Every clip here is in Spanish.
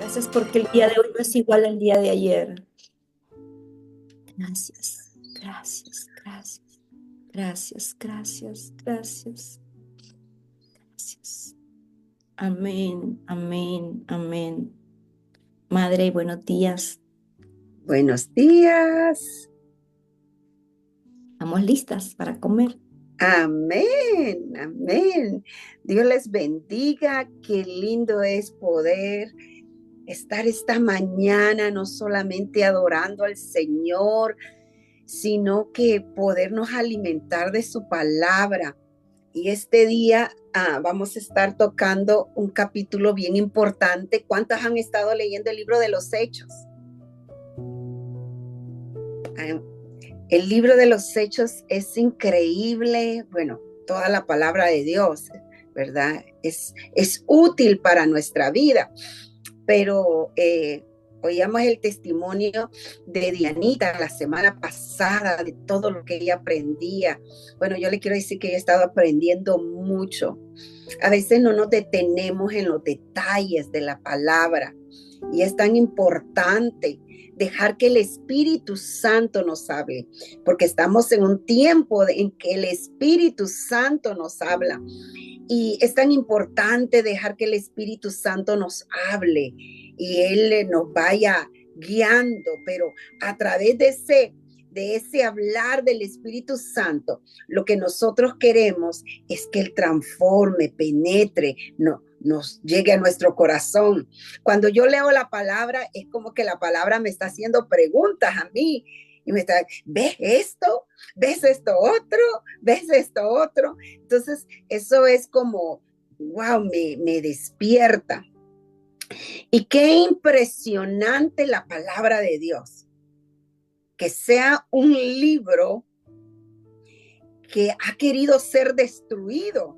Gracias porque el día de hoy no es igual al día de ayer. Gracias, gracias, gracias, gracias, gracias, gracias, gracias. Amén, amén, amén. Madre, buenos días. Buenos días. Estamos listas para comer. Amén, amén. Dios les bendiga. Qué lindo es poder estar esta mañana no solamente adorando al Señor, sino que podernos alimentar de su palabra. Y este día vamos a estar tocando un capítulo bien importante. ¿Cuántos han estado leyendo el libro de los Hechos? El libro de los Hechos es increíble, bueno, toda la palabra de Dios, ¿verdad? Es útil para nuestra vida, pero oíamos el testimonio de Dianita la semana pasada, de todo lo que ella aprendía. Bueno, yo le quiero decir que he estado aprendiendo mucho. A veces no nos detenemos en los detalles de la palabra y es tan importante dejar que el Espíritu Santo nos hable, porque estamos en un tiempo en que el Espíritu Santo nos habla y es tan importante dejar que el Espíritu Santo nos hable y Él nos vaya guiando, pero a través de ese hablar del Espíritu Santo, lo que nosotros queremos es que Él transforme, penetre, nos llegue a nuestro corazón. Cuando yo leo la palabra, es como que la palabra me está haciendo preguntas a mí. Y me está, ¿ves esto? ¿Ves esto otro? ¿Ves esto otro? Entonces, eso es como, wow, me despierta. Y qué impresionante la palabra de Dios. Que sea un libro que ha querido ser destruido.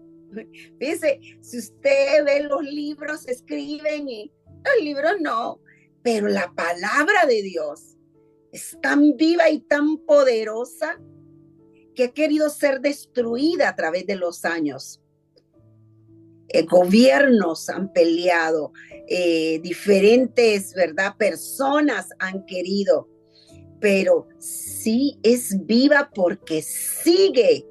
Fíjese, si usted ve los libros, se escriben y los libros no, pero la palabra de Dios es tan viva y tan poderosa que ha querido ser destruida a través de los años. Gobiernos han peleado, diferentes, ¿verdad? Personas han querido, pero sí es viva porque sigue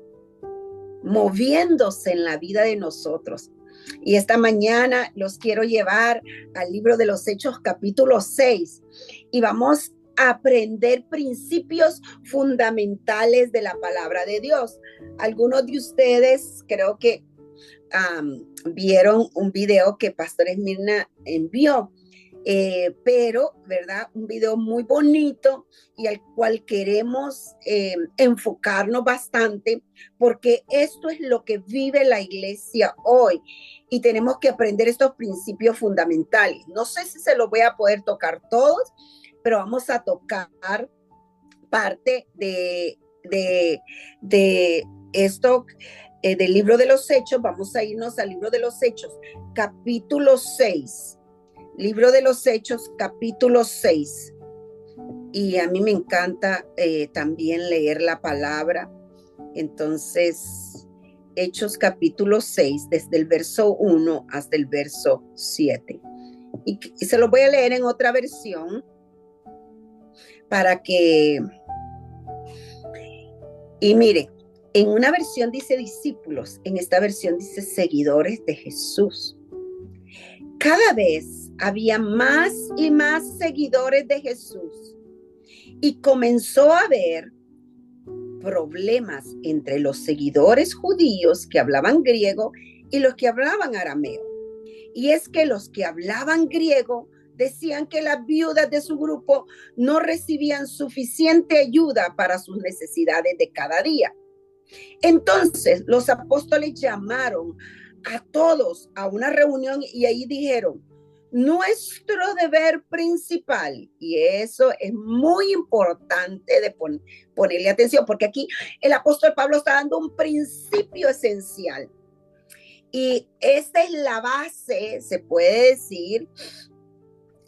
moviéndose en la vida de nosotros. Y esta mañana los quiero llevar al libro de los Hechos capítulo 6 y vamos a aprender principios fundamentales de la palabra de Dios. Algunos de ustedes creo que vieron un video que Pastor Esmirna envió, pero, ¿verdad? Un video muy bonito y al cual queremos enfocarnos bastante porque esto es lo que vive la iglesia hoy y tenemos que aprender estos principios fundamentales. No sé si se los voy a poder tocar todos, pero vamos a tocar parte de esto del libro de los Hechos. Vamos a irnos al libro de los Hechos, capítulo 6. Libro de los Hechos, capítulo 6. Y a mí me encanta también leer la palabra. Entonces, Hechos capítulo 6, desde el verso 1 hasta el verso 7. Y se lo voy a leer en otra versión para que... Y mire, en una versión dice discípulos, en esta versión dice seguidores de Jesús. Cada vez había más y más seguidores de Jesús y comenzó a haber problemas entre los seguidores judíos que hablaban griego y los que hablaban arameo. Y es que los que hablaban griego decían que las viudas de su grupo no recibían suficiente ayuda para sus necesidades de cada día. Entonces los apóstoles llamaron a todos a una reunión y ahí dijeron, nuestro deber principal, y eso es muy importante de ponerle atención, porque aquí el apóstol Pablo está dando un principio esencial. Y esta es la base, se puede decir,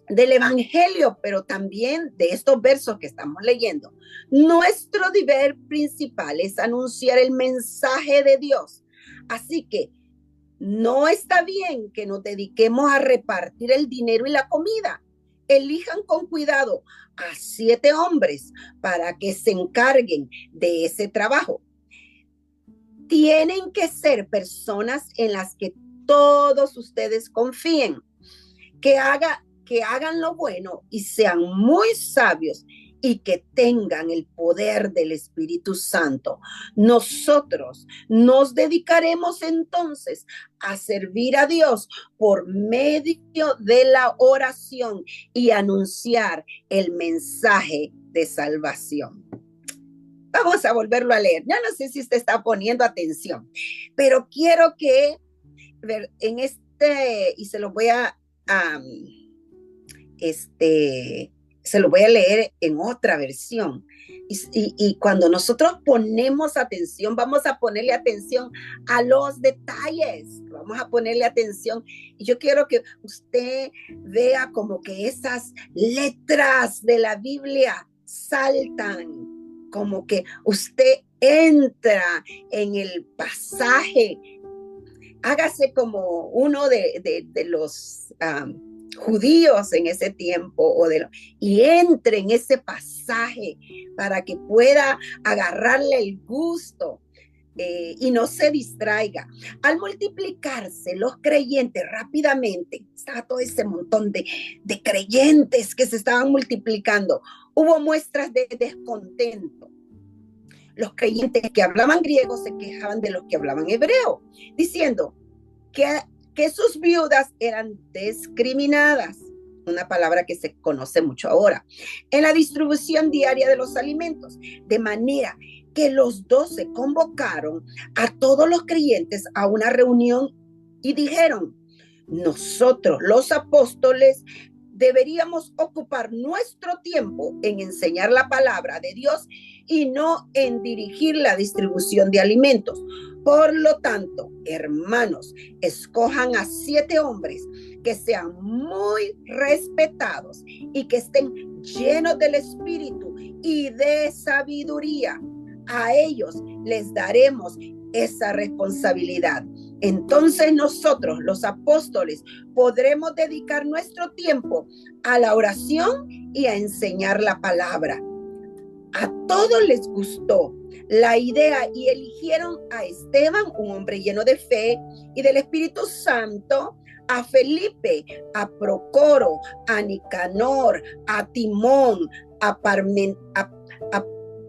del evangelio, pero también de estos versos que estamos leyendo. Nuestro deber principal es anunciar el mensaje de Dios. Así que No está bien que nos dediquemos a repartir el dinero y la comida. Elijan con cuidado a 7 hombres para que se encarguen de ese trabajo. Tienen que ser personas en las que todos ustedes confíen, que hagan lo bueno y sean muy sabios y que tengan el poder del Espíritu Santo. Nosotros nos dedicaremos entonces a servir a Dios por medio de la oración y anunciar el mensaje de salvación. Vamos a volverlo a leer. Ya no sé si usted está poniendo atención, pero quiero que en y se lo voy se lo voy a leer en otra versión. Y cuando nosotros ponemos atención, vamos a ponerle atención a los detalles, vamos a ponerle atención. Y yo quiero que usted vea como que esas letras de la Biblia saltan, como que usted entra en el pasaje. Hágase como uno de los judíos en ese tiempo y entre en ese pasaje para que pueda agarrarle el gusto y no se distraiga. Al multiplicarse los creyentes rápidamente, estaba todo ese montón de creyentes que se estaban multiplicando, hubo muestras de descontento. Los creyentes que hablaban griego se quejaban de los que hablaban hebreo, diciendo que sus viudas eran discriminadas, una palabra que se conoce mucho ahora, en la distribución diaria de los alimentos, de manera que los 12 convocaron a todos los creyentes a una reunión y dijeron: nosotros, los apóstoles, deberíamos ocupar nuestro tiempo en enseñar la palabra de Dios y no en dirigir la distribución de alimentos. Por lo tanto, hermanos, escojan a 7 hombres que sean muy respetados y que estén llenos del Espíritu y de sabiduría. A ellos les daremos esa responsabilidad. Entonces nosotros, los apóstoles, podremos dedicar nuestro tiempo a la oración y a enseñar la palabra. A todos les gustó la idea y eligieron a Esteban, un hombre lleno de fe y del Espíritu Santo, a Felipe, a Procoro, a Nicanor, a Timón, a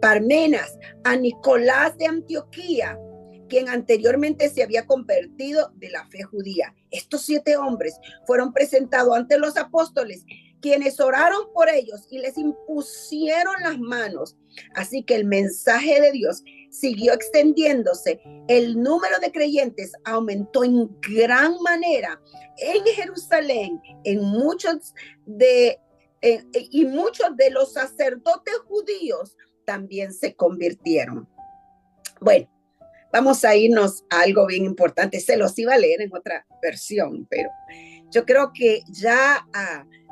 Parmenas, a Nicolás de Antioquía, quien anteriormente se había convertido de la fe judía. Estos 7 hombres fueron presentados ante los apóstoles, quienes oraron por ellos y les impusieron las manos. Así que el mensaje de Dios siguió extendiéndose. El número de creyentes aumentó en gran manera en Jerusalén, y muchos de los sacerdotes judíos también se convirtieron. Bueno, vamos a irnos a algo bien importante. Se los iba a leer en otra versión, pero yo creo que ya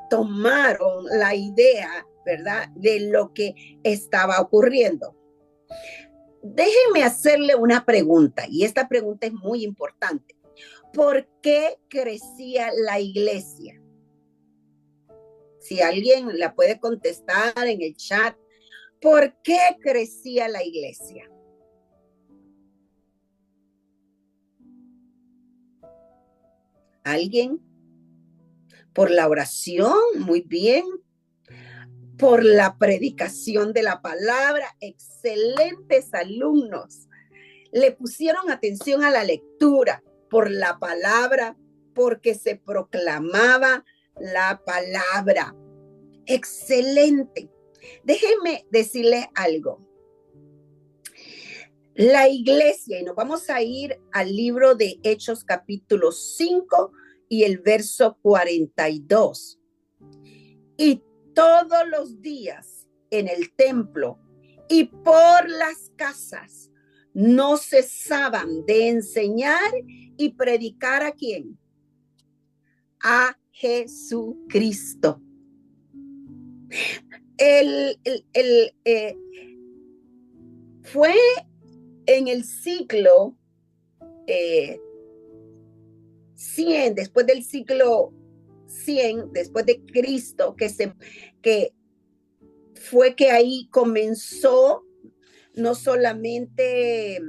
tomaron la idea, ¿verdad?, de lo que estaba ocurriendo. Déjenme hacerle una pregunta, y esta pregunta es muy importante. ¿Por qué crecía la iglesia? Si alguien la puede contestar en el chat, ¿por qué crecía la iglesia? ¿Alguien? Por la oración, muy bien. Por la predicación de la palabra, excelentes alumnos. Le pusieron atención a la lectura, por la palabra, porque se proclamaba la palabra. Excelente. Déjenme decirles algo. La iglesia, y nos vamos a ir al libro de Hechos capítulo 5 y el verso 42. Y todos los días en el templo y por las casas no cesaban de enseñar y predicar ¿a quién? A Jesucristo. Fue en el siglo 100, después del siglo 100, después de Cristo, que fue que ahí comenzó no solamente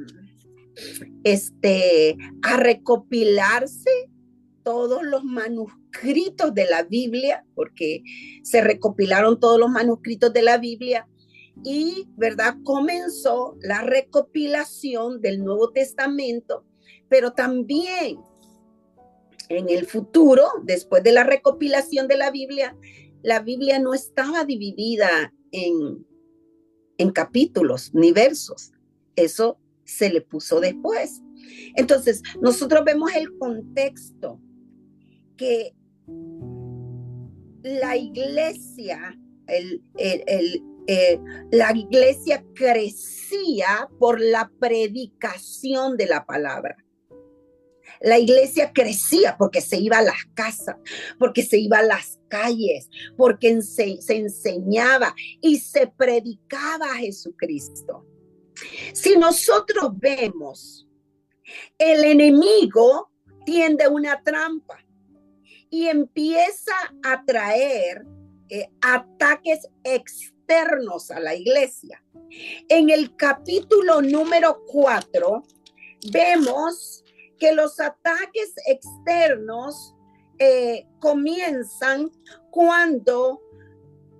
a recopilarse todos los manuscritos de la Biblia, porque se recopilaron todos los manuscritos de la Biblia y, ¿verdad? Comenzó la recopilación del Nuevo Testamento, pero también en el futuro, después de la recopilación de la Biblia no estaba dividida en capítulos ni versos. Eso se le puso después. Entonces, nosotros vemos el contexto que la iglesia, la iglesia crecía por la predicación de la palabra. La iglesia crecía porque se iba a las casas, porque se iba a las calles, porque se enseñaba y se predicaba a Jesucristo. Si nosotros vemos, el enemigo tiende una trampa y empieza a traer ataques externos a la iglesia. En el capítulo número 4 vemos que los ataques externos comienzan cuando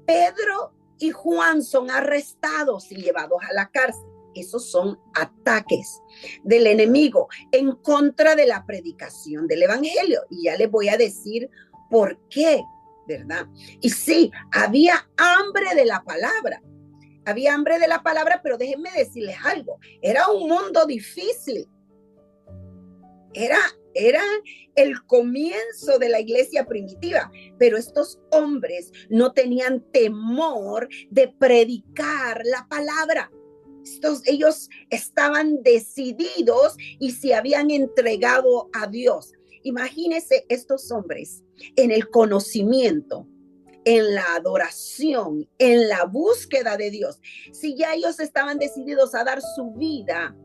Pedro y Juan son arrestados y llevados a la cárcel. Esos son ataques del enemigo en contra de la predicación del evangelio. Y ya les voy a decir por qué, ¿verdad? Y sí, había hambre de la palabra. Había hambre de la palabra, pero déjenme decirles algo. Era un mundo difícil. Era el comienzo de la iglesia primitiva, pero estos hombres no tenían temor de predicar la palabra. Ellos estaban decididos y se habían entregado a Dios. Imagínense estos hombres en el conocimiento, en la adoración, en la búsqueda de Dios. Si ya ellos estaban decididos a dar su vida,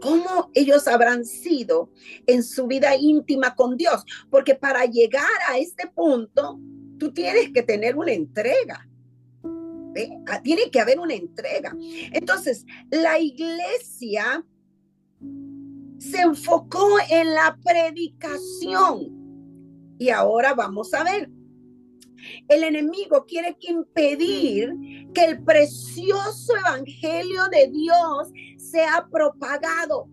¿cómo ellos habrán sido en su vida íntima con Dios? Porque para llegar a este punto, tú tienes que tener una entrega. Tiene que haber una entrega. Entonces, la iglesia se enfocó en la predicación. Y ahora vamos a ver. El enemigo quiere impedir que el precioso evangelio de Dios sea propagado.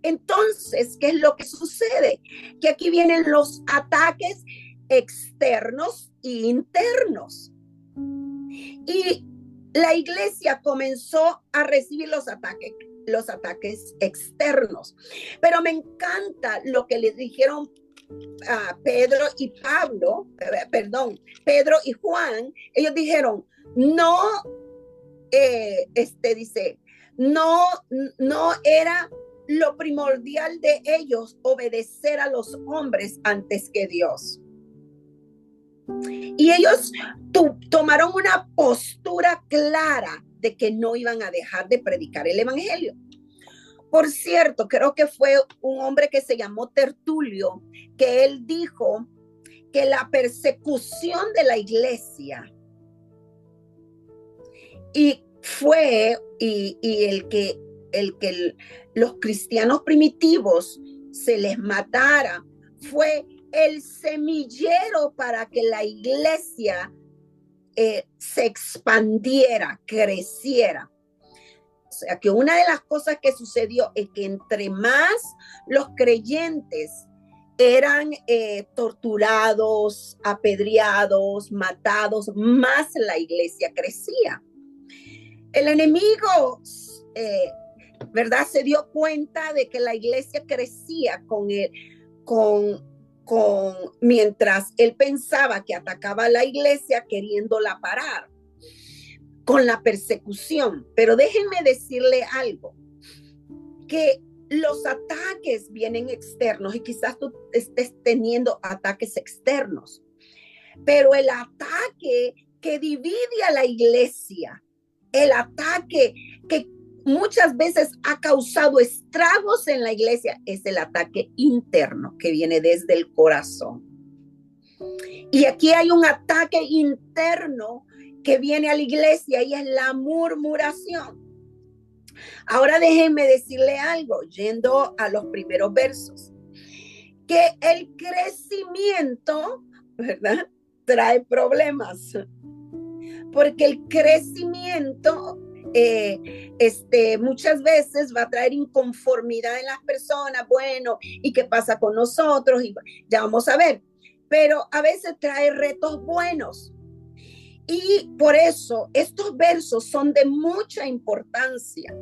Entonces, ¿qué es lo que sucede? Que aquí vienen los ataques externos e internos. Y la iglesia comenzó a recibir los ataques externos. Pero me encanta lo que les dijeron a Pedro y Juan. Ellos dijeron, no, dice, no era lo primordial de ellos obedecer a los hombres antes que Dios. Y ellos tomaron una postura clara de que no iban a dejar de predicar el evangelio. Por cierto, creo que fue un hombre que se llamó Tertulio, que él dijo que la persecución de la iglesia y el que los cristianos primitivos se les matara fue el semillero para que la iglesia se expandiera, creciera. O sea, que una de las cosas que sucedió es que entre más los creyentes eran torturados, apedreados, matados, más la iglesia crecía. El enemigo, ¿verdad? Se dio cuenta de que la iglesia crecía mientras él pensaba que atacaba a la iglesia queriéndola parar con la persecución. Pero déjenme decirle algo, que los ataques vienen externos y quizás tú estés teniendo ataques externos, pero el ataque que divide a la iglesia, el ataque que muchas veces ha causado estragos en la iglesia es el ataque interno que viene desde el corazón. Y aquí hay un ataque interno que viene a la iglesia y es la murmuración. Ahora déjenme decirle algo, yendo a los primeros versos, que el crecimiento, ¿verdad?, trae problemas, porque el crecimiento muchas veces va a traer inconformidad en las personas. Bueno, ¿y qué pasa con nosotros? Y ya vamos a ver, pero a veces trae retos buenos. Y por eso estos versos son de mucha importancia.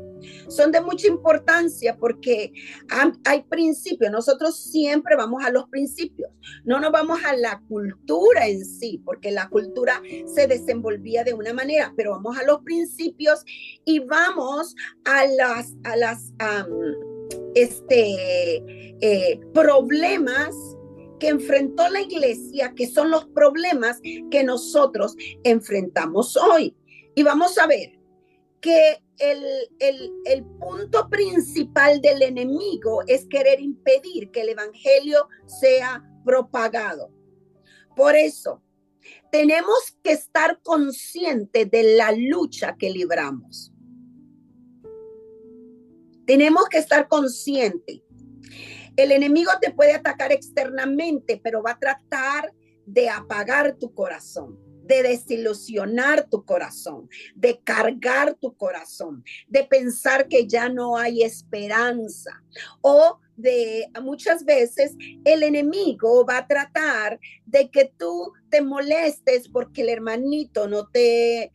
Son de mucha importancia porque hay principios. Nosotros siempre vamos a los principios. No nos vamos a la cultura en sí, porque la cultura se desenvolvía de una manera, pero vamos a los principios y vamos a las problemas que enfrentó la iglesia, que son los problemas que nosotros enfrentamos hoy. Y vamos a ver que el punto principal del enemigo es querer impedir que el evangelio sea propagado. Por eso, tenemos que estar conscientes de la lucha que libramos. Tenemos que estar conscientes. El enemigo te puede atacar externamente, pero va a tratar de apagar tu corazón, de desilusionar tu corazón, de cargar tu corazón, de pensar que ya no hay esperanza. O de muchas veces el enemigo va a tratar de que tú te molestes porque el hermanito no te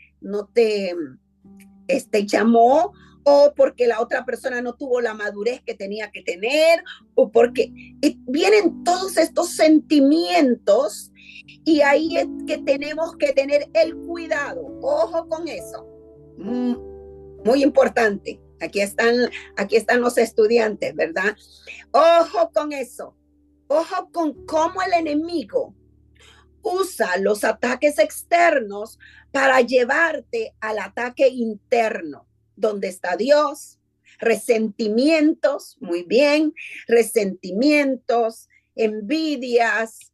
llamó, o porque la otra persona no tuvo la madurez que tenía que tener, o porque vienen todos estos sentimientos, y ahí es que tenemos que tener el cuidado. Ojo con eso. Muy importante. Aquí están los estudiantes, ¿verdad? Ojo con eso. Ojo con cómo el enemigo usa los ataques externos para llevarte al ataque interno, donde está Dios. Resentimientos, muy bien, resentimientos, envidias,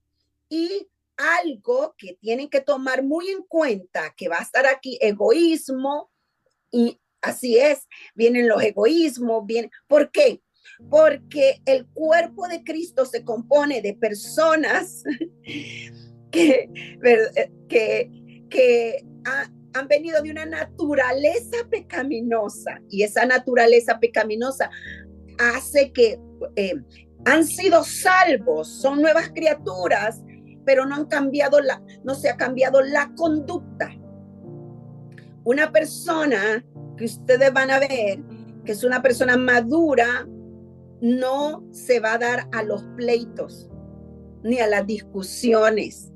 y algo que tienen que tomar muy en cuenta, que va a estar aquí, egoísmo. Y así es, vienen los egoísmos, ¿por qué? Porque el cuerpo de Cristo se compone de personas que han venido de una naturaleza pecaminosa, y esa naturaleza pecaminosa hace que han sido salvos, son nuevas criaturas, pero no se ha cambiado la conducta. Una persona que ustedes van a ver que es una persona madura no se va a dar a los pleitos ni a las discusiones.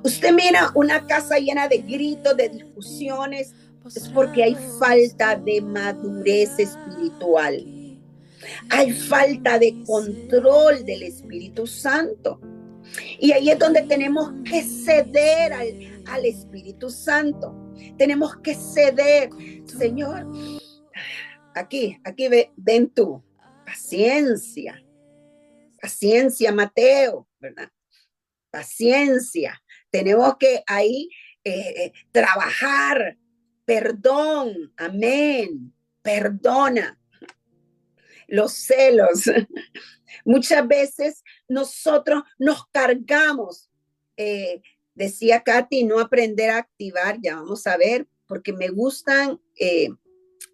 Usted mira una casa llena de gritos, de discusiones, es porque hay falta de madurez espiritual. Hay falta de control del Espíritu Santo. Y ahí es donde tenemos que ceder al Espíritu Santo. Tenemos que ceder. Señor, aquí ven tú. Paciencia, Mateo, ¿verdad? Paciencia. Tenemos que ahí trabajar. Perdón, amén. Perdona. Los celos. Muchas veces nosotros nos cargamos. Decía Katy, no aprender a activar, ya vamos a ver, porque me gustan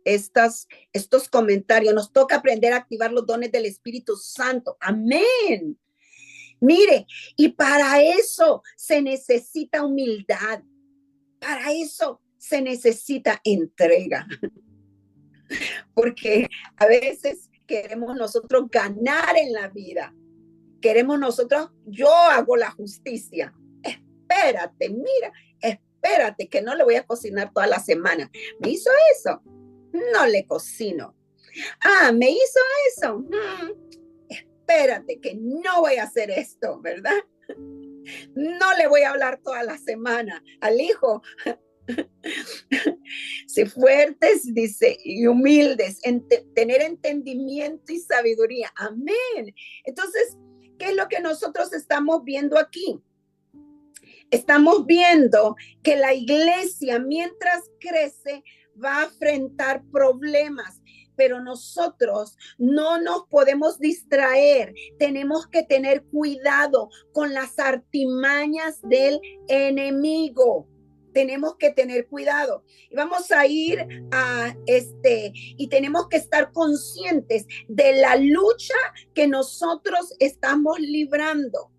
estos comentarios. Nos toca aprender a activar los dones del Espíritu Santo. Amén. Mire, y para eso se necesita humildad. Para eso se necesita entrega. Porque a veces queremos nosotros ganar en la vida. Queremos nosotros, yo hago la justicia. Espérate, mira, espérate que no le voy a cocinar toda la semana. ¿Me hizo eso? No le cocino. Ah, me hizo eso. Espérate que no voy a hacer esto, ¿verdad? No le voy a hablar toda la semana al hijo. Sí, fuertes, dice, y humildes, tener entendimiento y sabiduría. Amén. Entonces, ¿qué es lo que nosotros estamos viendo aquí? Estamos viendo que la iglesia, mientras crece, va a enfrentar problemas, pero nosotros no nos podemos distraer. Tenemos que tener cuidado con las artimañas del enemigo. Tenemos que tener cuidado. Y vamos a ir y tenemos que estar conscientes de la lucha que nosotros estamos librando.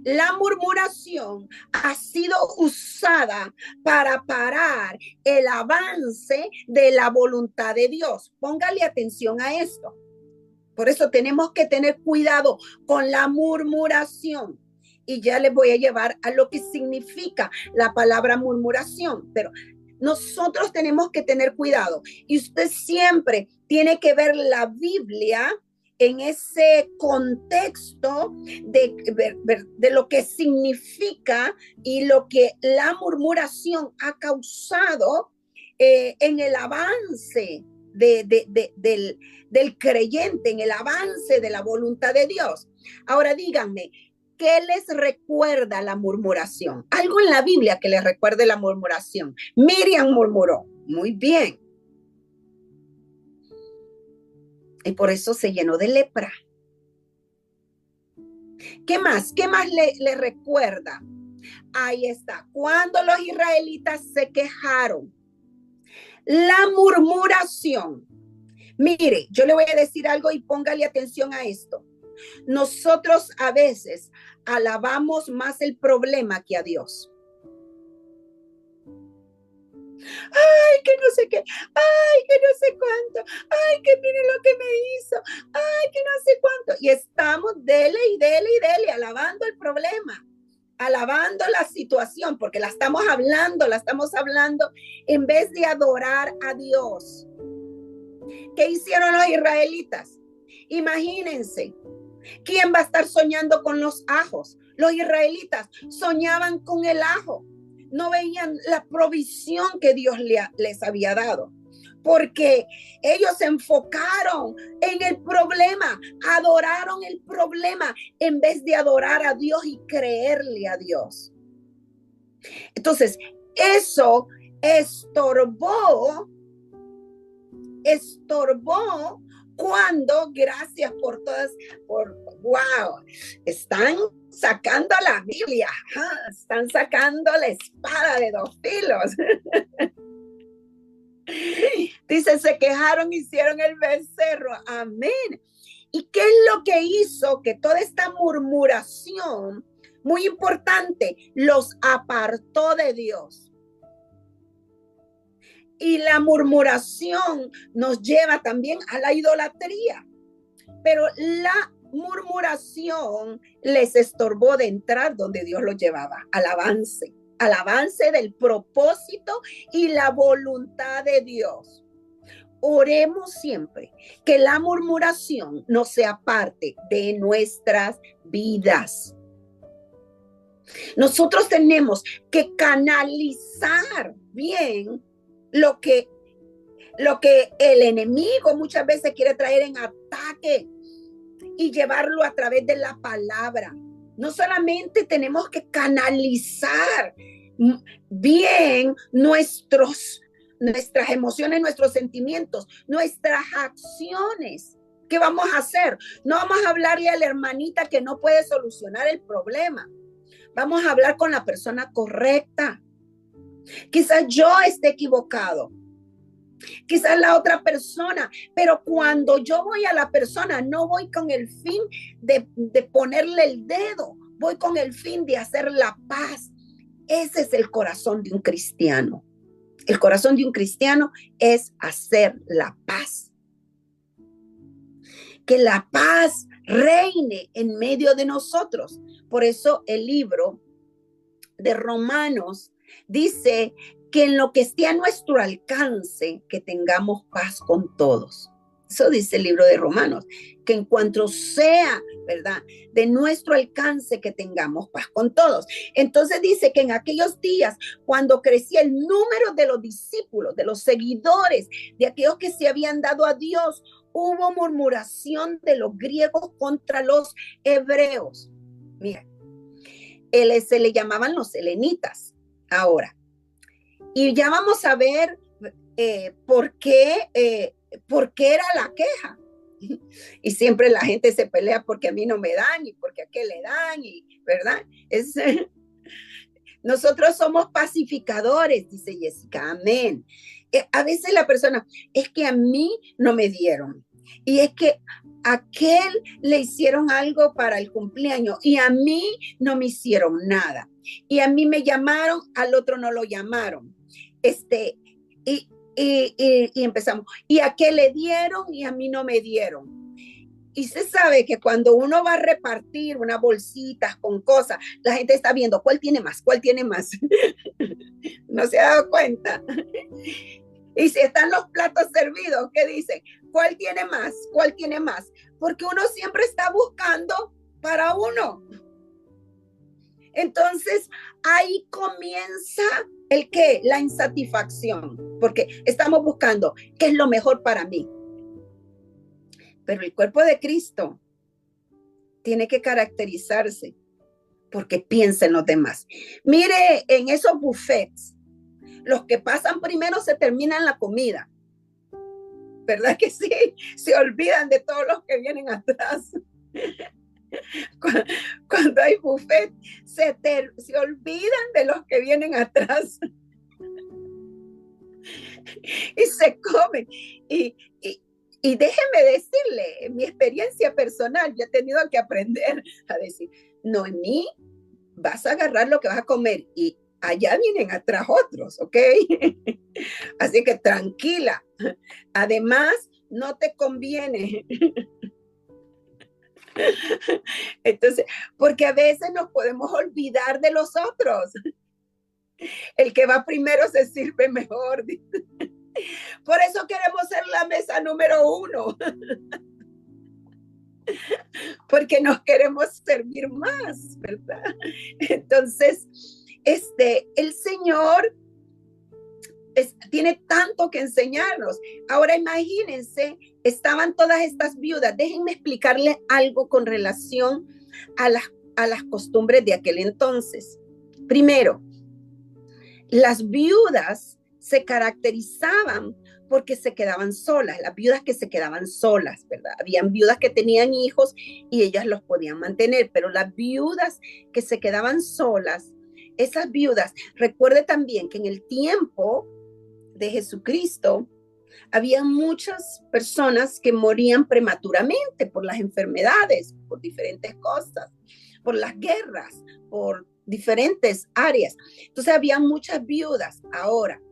La murmuración ha sido usada para parar el avance de la voluntad de Dios. Póngale atención a esto. Por eso tenemos que tener cuidado con la murmuración. Y ya les voy a llevar a lo que significa la palabra murmuración. Pero nosotros tenemos que tener cuidado. Y usted siempre tiene que ver la Biblia en ese contexto de lo que significa y lo que la murmuración ha causado en el avance del creyente, en el avance de la voluntad de Dios. Ahora díganme, ¿qué les recuerda la murmuración? Algo en la Biblia que les recuerde la murmuración. Miriam murmuró. Muy bien. Y por eso se llenó de lepra. ¿Qué más? ¿Qué más le recuerda? Ahí está. Cuando los israelitas se quejaron. La murmuración. Mire, yo le voy a decir algo y póngale atención a esto. Nosotros a veces alabamos más el problema que a Dios. Ay, que no sé qué, ay, que no sé cuánto, ay, que mire lo que me hizo, ay, que no sé cuánto. Y estamos dele y dele y dele, alabando el problema, alabando la situación, porque la estamos hablando en vez de adorar a Dios. ¿Qué hicieron los israelitas? Imagínense, ¿quién va a estar soñando con los ajos? Los israelitas soñaban con el ajo. No veían la provisión que Dios les había dado, porque ellos se enfocaron en el problema, adoraron el problema en vez de adorar a Dios y creerle a Dios. Entonces, eso estorbó cuando, gracias por todas, wow, están sacando la Biblia, están sacando la espada de dos filos. Dice, se quejaron, hicieron el becerro, amén. ¿Y qué es lo que hizo que toda esta murmuración, muy importante, los apartó de Dios? Y la murmuración nos lleva también a la idolatría. Pero la murmuración les estorbó de entrar donde Dios los llevaba, al avance del propósito y la voluntad de Dios. Oremos siempre que la murmuración no sea parte de nuestras vidas. Nosotros tenemos que canalizar bien lo que el enemigo muchas veces quiere traer en ataque y llevarlo a través de la palabra. No solamente tenemos que canalizar bien nuestras emociones, nuestros sentimientos, nuestras acciones. ¿Qué vamos a hacer? No vamos a hablarle a la hermanita que no puede solucionar el problema. Vamos a hablar con la persona correcta. Quizás yo esté equivocado, quizás la otra persona, pero cuando yo voy a la persona, no voy con el fin de ponerle el dedo, voy con el fin de hacer la paz. Ese es el corazón de un cristiano. El corazón de un cristiano es hacer la paz. Que la paz reine en medio de nosotros. Por eso el libro de Romanos dice que en lo que esté a nuestro alcance, que tengamos paz con todos. Eso dice el libro de Romanos, que en cuanto sea ¿verdad? De nuestro alcance que tengamos paz con todos. Entonces dice que en aquellos días, cuando crecía el número de los discípulos, de los seguidores, de aquellos que se habían dado a Dios, hubo murmuración de los griegos contra los hebreos. Mira, se le llamaban los helenitas ahora. Y ya vamos a ver por qué era la queja. Y siempre la gente se pelea porque a mí no me dan y porque a qué le dan, y, ¿verdad? Nosotros somos pacificadores, dice Jessica, amén. A veces la persona, es que a mí no me dieron, y es que a aquel le hicieron algo para el cumpleaños y a mí no me hicieron nada, y a mí me llamaron, al otro no lo llamaron, y empezamos, y a qué le dieron y a mí no me dieron. Y se sabe que cuando uno va a repartir unas bolsitas con cosas, la gente está viendo cuál tiene más, cuál tiene más. No se ha dado cuenta. Y si están los platos servidos, ¿qué dicen? ¿Cuál tiene más? ¿Cuál tiene más? Porque uno siempre está buscando para uno. Entonces, ahí comienza el qué, la insatisfacción, porque estamos buscando qué es lo mejor para mí. Pero el cuerpo de Cristo tiene que caracterizarse porque piensa en los demás. Mire, en esos buffets, los que pasan primero se terminan la comida. ¿Verdad que sí? Se olvidan de todos los que vienen atrás. Cuando hay buffet, se olvidan de los que vienen atrás. Y se comen. Y déjeme decirle, en mi experiencia personal, yo he tenido que aprender a decir, Noemí, vas a agarrar lo que vas a comer y allá vienen atrás otros, ¿ok? Así que tranquila. Además, no te conviene. Entonces, porque a veces nos podemos olvidar de los otros. El que va primero se sirve mejor. Por eso queremos ser la mesa número 1. Porque nos queremos servir más, ¿verdad? Entonces, el Señor tiene tanto que enseñarnos. Ahora imagínense, estaban todas estas viudas. Déjenme explicarles algo con relación a las costumbres de aquel entonces. Primero, las viudas se caracterizaban porque se quedaban solas, las viudas que se quedaban solas, ¿verdad? Habían viudas que tenían hijos y ellas los podían mantener, pero las viudas que se quedaban solas, esas viudas, recuerde también que en el tiempo de Jesucristo, había muchas personas que morían prematuramente por las enfermedades, por diferentes cosas, por las guerras, por diferentes áreas. Entonces había muchas viudas. Ahora,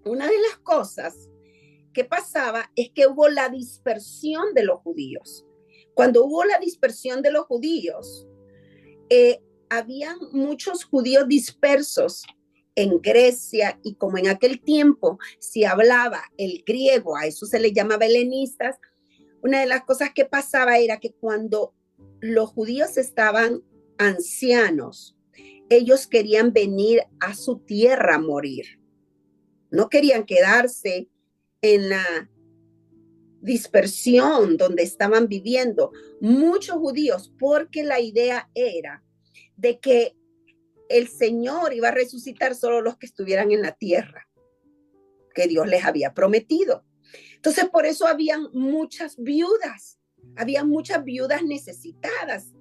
una de las cosas que pasaba es que hubo la dispersión de los judíos. Cuando hubo la dispersión de los judíos, habían muchos judíos dispersos en Grecia, y como en aquel tiempo se hablaba el griego, a eso se le llamaba helenistas, una de las cosas que pasaba era que cuando los judíos estaban ancianos, ellos querían venir a su tierra a morir. No querían quedarse en la dispersión donde estaban viviendo muchos judíos, porque la idea era de que el Señor iba a resucitar solo los que estuvieran en la tierra, que Dios les había prometido. Entonces, por eso habían muchas viudas necesitadas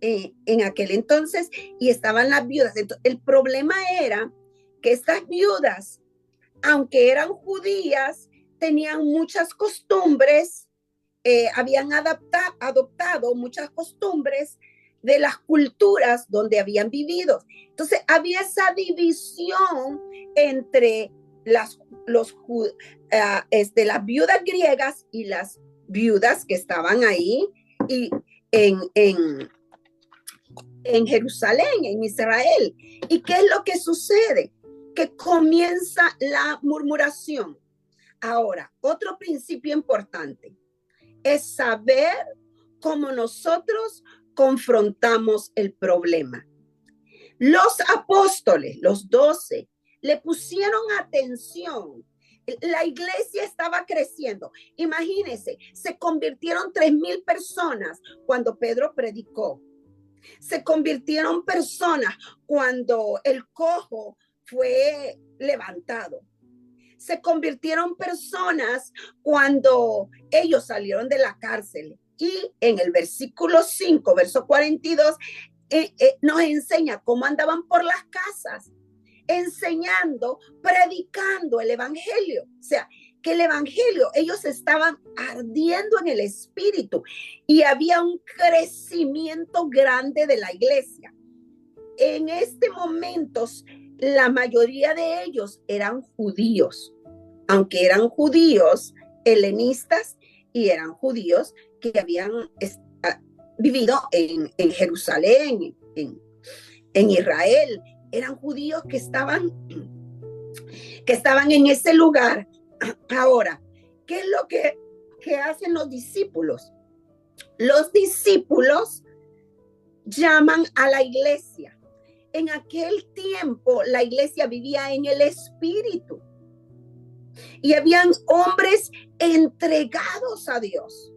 en aquel entonces, y estaban las viudas. Entonces, el problema era que estas viudas, aunque eran judías, tenían muchas costumbres, habían adoptado muchas costumbres de las culturas donde habían vivido. Entonces había esa división entre las viudas griegas y las viudas que estaban ahí y en Jerusalén, en Israel. ¿Y qué es lo que sucede? Que comienza la murmuración. Ahora, otro principio importante es saber como nosotros confrontamos el problema. Los apóstoles, los 12, le pusieron atención. La iglesia estaba creciendo. Imagínense, se convirtieron 3,000 personas cuando Pedro predicó. Se convirtieron personas cuando el cojo fue levantado. Se convirtieron personas cuando ellos salieron de la cárcel. Y en el versículo 5, verso 42, nos enseña cómo andaban por las casas, enseñando, predicando el evangelio. O sea, que el evangelio, ellos estaban ardiendo en el espíritu y había un crecimiento grande de la iglesia. En este momento, la mayoría de ellos eran judíos, aunque eran judíos helenistas y eran judíos que habían vivido en Jerusalén, en Israel. Eran judíos que estaban en ese lugar. Ahora, ¿qué es lo que hacen los discípulos? Los discípulos llaman a la iglesia. En aquel tiempo, la iglesia vivía en el espíritu y habían hombres entregados a Dios.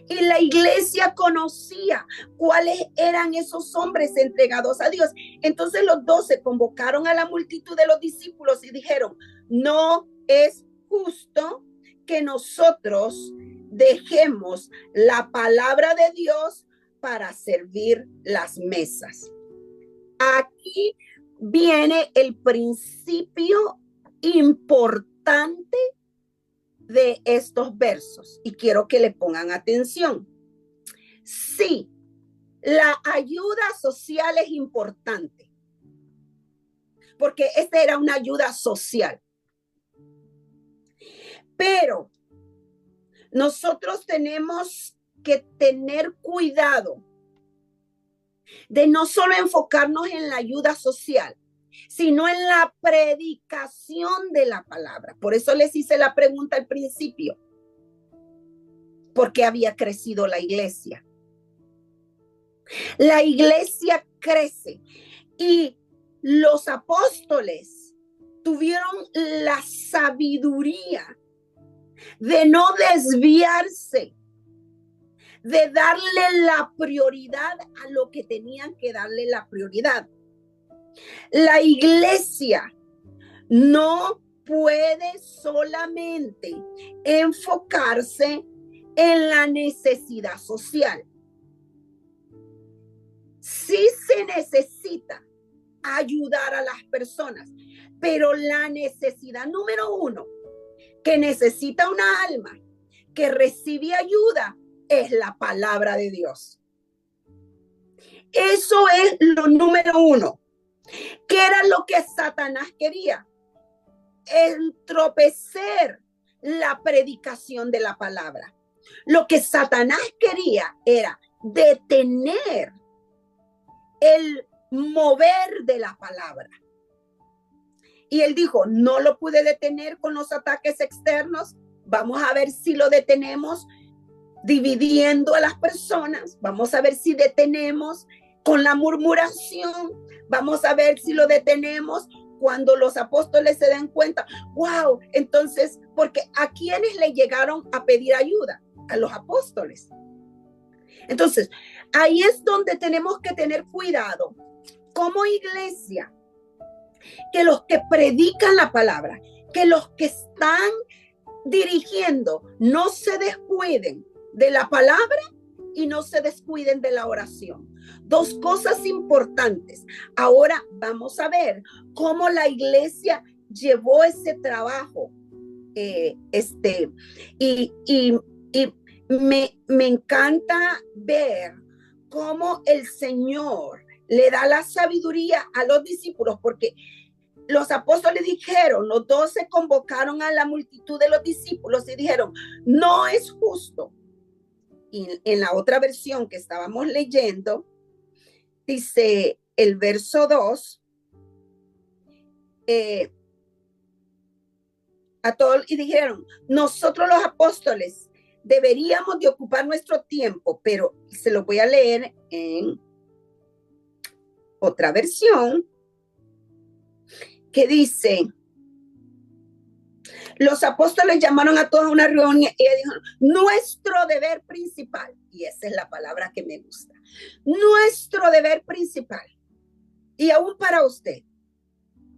Y la iglesia conocía cuáles eran esos hombres entregados a Dios. Entonces los 12 convocaron a la multitud de los discípulos y dijeron: no es justo que nosotros dejemos la palabra de Dios para servir las mesas. Aquí viene el principio importante de estos versos y quiero que le pongan atención. Sí, la ayuda social es importante, porque esta era una ayuda social. Pero nosotros tenemos que tener cuidado de no solo enfocarnos en la ayuda social, sino en la predicación de la palabra. Por eso les hice la pregunta al principio: ¿por qué había crecido la iglesia? La iglesia crece y los apóstoles tuvieron la sabiduría de no desviarse, de darle la prioridad a lo que tenían que darle la prioridad. La iglesia no puede solamente enfocarse en la necesidad social. Sí se necesita ayudar a las personas, pero la necesidad número 1 que necesita una alma que recibe ayuda es la palabra de Dios. Eso es lo número 1. ¿Qué era lo que Satanás quería? Entorpecer la predicación de la palabra. Lo que Satanás quería era detener el mover de la palabra. Y él dijo: no lo pude detener con los ataques externos. Vamos a ver si lo detenemos dividiendo a las personas. Vamos a ver si detenemos con la murmuración. Vamos a ver si lo detenemos cuando los apóstoles se den cuenta. ¡Wow! Entonces, porque ¿a quiénes le llegaron a pedir ayuda? A los apóstoles. Entonces, ahí es donde tenemos que tener cuidado como iglesia, que los que predican la palabra, que los que están dirigiendo, no se descuiden de la palabra y no se descuiden de la oración. 2 cosas importantes. Ahora vamos a ver cómo la iglesia llevó ese trabajo. Me encanta ver cómo el Señor le da la sabiduría a los discípulos, porque los apóstoles dijeron, los 12 convocaron a la multitud de los discípulos y dijeron: no es justo. Y en la otra versión que estábamos leyendo, dice el verso 2, a todos, y dijeron: nosotros los apóstoles deberíamos de ocupar nuestro tiempo, pero se lo voy a leer en otra versión que dice: los apóstoles llamaron a todos a una reunión y ella dijo: nuestro deber principal, y esa es la palabra que me gusta, nuestro deber principal, y aún para usted,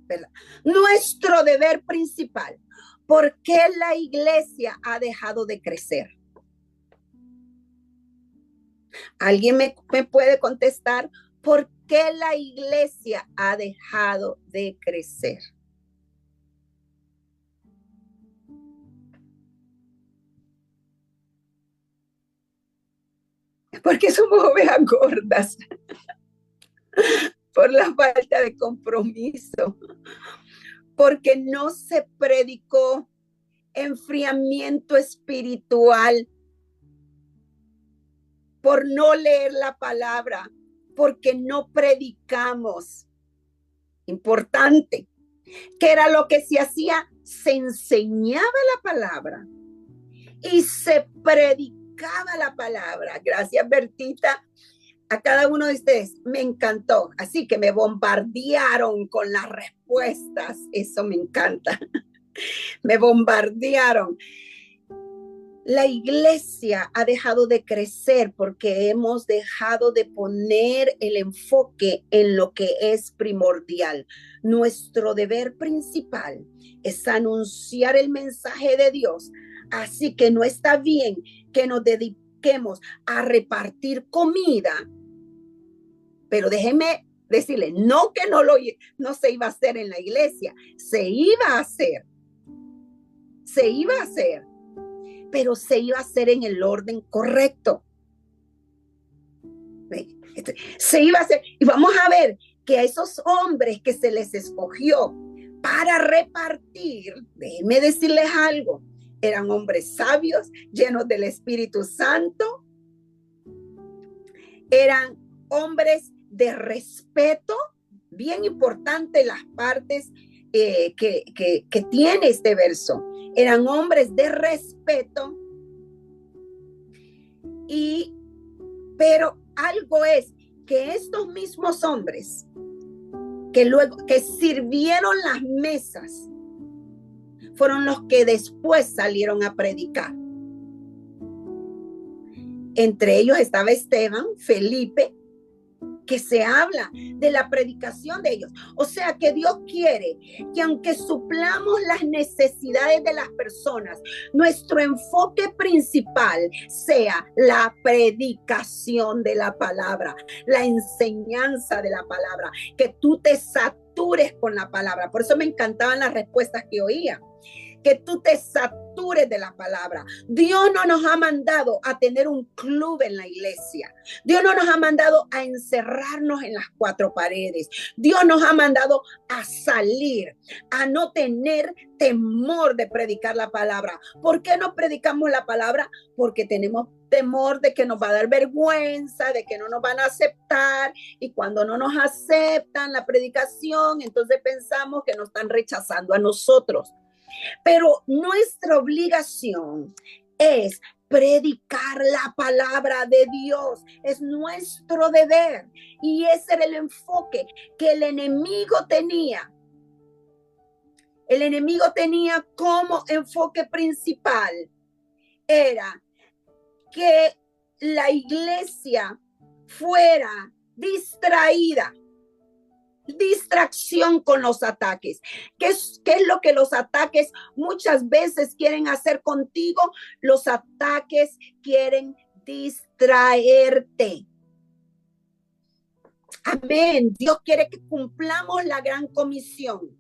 ¿verdad? Nuestro deber principal. ¿Por qué la iglesia ha dejado de crecer? ¿Alguien me puede contestar por qué la iglesia ha dejado de crecer? Porque somos ovejas gordas, por la falta de compromiso, porque no se predicó enfriamiento espiritual, por no leer la palabra, porque no predicamos. Importante. ¿Qué era lo que se hacía? Se enseñaba la palabra y se predicaba la palabra. Gracias, Bertita. A cada uno de ustedes me encantó. Así que me bombardearon con las respuestas. Eso me encanta. Me bombardearon. La iglesia ha dejado de crecer porque hemos dejado de poner el enfoque en lo que es primordial. Nuestro deber principal es anunciar el mensaje de Dios. Así que no está bien que nos dediquemos a repartir comida. Pero déjenme decirle, no que no se iba a hacer en la iglesia, se iba a hacer. Se iba a hacer. Pero se iba a hacer en el orden correcto. Se iba a hacer, y vamos a ver que a esos hombres que se les escogió para repartir, déjenme decirles algo, eran hombres sabios, llenos del Espíritu Santo, eran hombres de respeto, bien importante las partes que tiene este verso. Eran hombres de respeto, pero algo es que estos mismos hombres que sirvieron las mesas fueron los que después salieron a predicar. Entre ellos estaba Esteban, Felipe, que se habla de la predicación de ellos. O sea que Dios quiere que aunque suplamos las necesidades de las personas, nuestro enfoque principal sea la predicación de la palabra, la enseñanza de la palabra, que tú te satures con la palabra. Por eso me encantaban las respuestas que oía. Que tú te satures de la palabra. Dios no nos ha mandado a tener un club en la iglesia. Dios no nos ha mandado a encerrarnos en las cuatro paredes. Dios nos ha mandado a salir, a no tener temor de predicar la palabra. ¿Por qué no predicamos la palabra? Porque tenemos temor de que nos va a dar vergüenza, de que no nos van a aceptar, y cuando no nos aceptan la predicación, entonces pensamos que nos están rechazando a nosotros. Pero nuestra obligación es predicar la palabra de Dios. Es nuestro deber. Y ese era el enfoque que el enemigo tenía. El enemigo tenía como enfoque principal. Era que la iglesia fuera distraída. Distracción con los ataques. ¿Qué es lo que los ataques muchas veces quieren hacer contigo? Los ataques quieren distraerte. Amén. Dios quiere que cumplamos la gran comisión.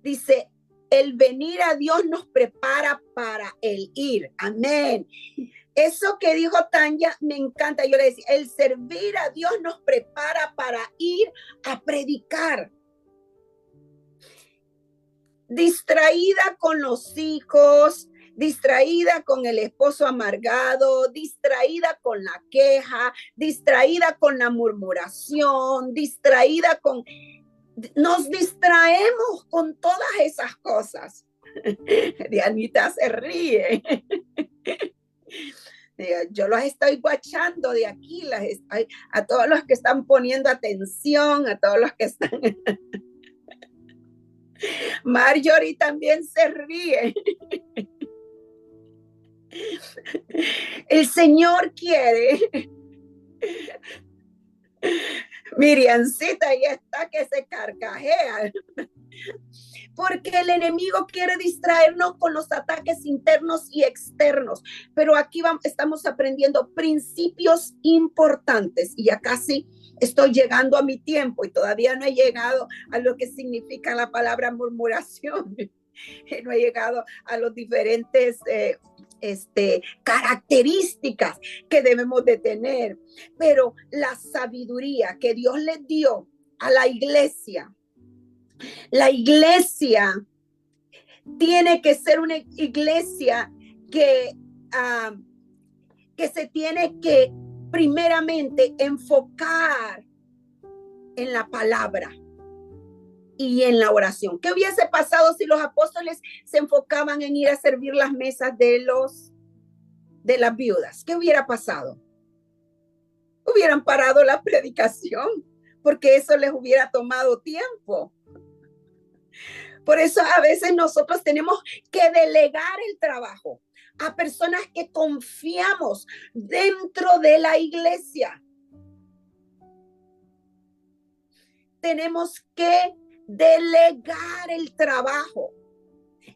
Dice, el venir a Dios nos prepara para el ir. Amén. Eso que dijo Tanya me encanta. Yo le decía, el servir a Dios nos prepara para ir a predicar. Distraída con los hijos, distraída con el esposo amargado, distraída con la queja, distraída con la murmuración, distraída con... Nos distraemos con todas esas cosas. Dianita se ríe. Yo los estoy guachando de aquí, a todos los que están poniendo atención, a todos los que están. Marjorie también se ríe. El Señor quiere. Miriamcita ahí está que se carcajea. Porque el enemigo quiere distraernos con los ataques internos y externos. Pero aquí estamos aprendiendo principios importantes y ya casi estoy llegando a mi tiempo y todavía no he llegado a lo que significa la palabra murmuración. No he llegado a los diferentes características que debemos de tener. Pero la sabiduría que Dios les dio a la iglesia tiene que ser una iglesia que se tiene que primeramente enfocar en la palabra y en la oración. ¿Qué hubiese pasado si los apóstoles se enfocaban en ir a servir las mesas de las viudas? ¿Qué hubiera pasado? Hubieran parado la predicación porque eso les hubiera tomado tiempo. Por eso a veces nosotros tenemos que delegar el trabajo a personas que confiamos dentro de la iglesia. Tenemos que delegar el trabajo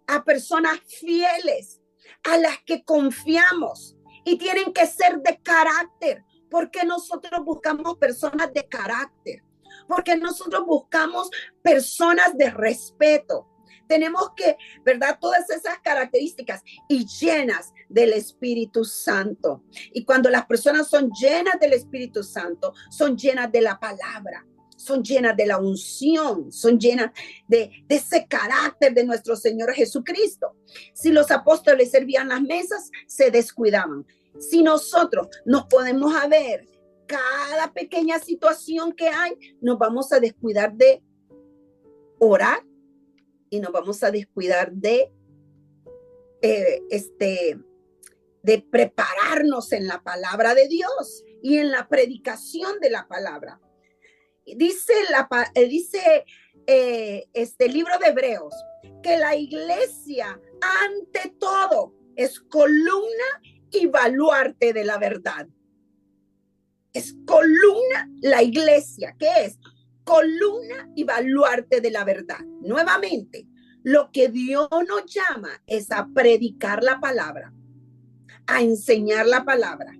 a personas fieles, a las que confiamos, y tienen que ser de carácter, porque nosotros buscamos personas de carácter, porque nosotros buscamos personas de respeto. Tenemos que, ¿verdad? Todas esas características y llenas del Espíritu Santo. Y cuando las personas son llenas del Espíritu Santo, son llenas de la palabra, son llenas de la unción, son llenas de ese carácter de nuestro Señor Jesucristo. Si los apóstoles servían las mesas, se descuidaban. Si nosotros nos podemos ver cada pequeña situación que hay, nos vamos a descuidar de orar y nos vamos a descuidar de prepararnos en la palabra de Dios y en la predicación de la palabra. Dice este libro de Hebreos que la iglesia ante todo es columna y baluarte de la verdad. Es columna la iglesia. ¿Qué es? Columna y baluarte de la verdad. Nuevamente, lo que Dios nos llama es a predicar la palabra, a enseñar la palabra,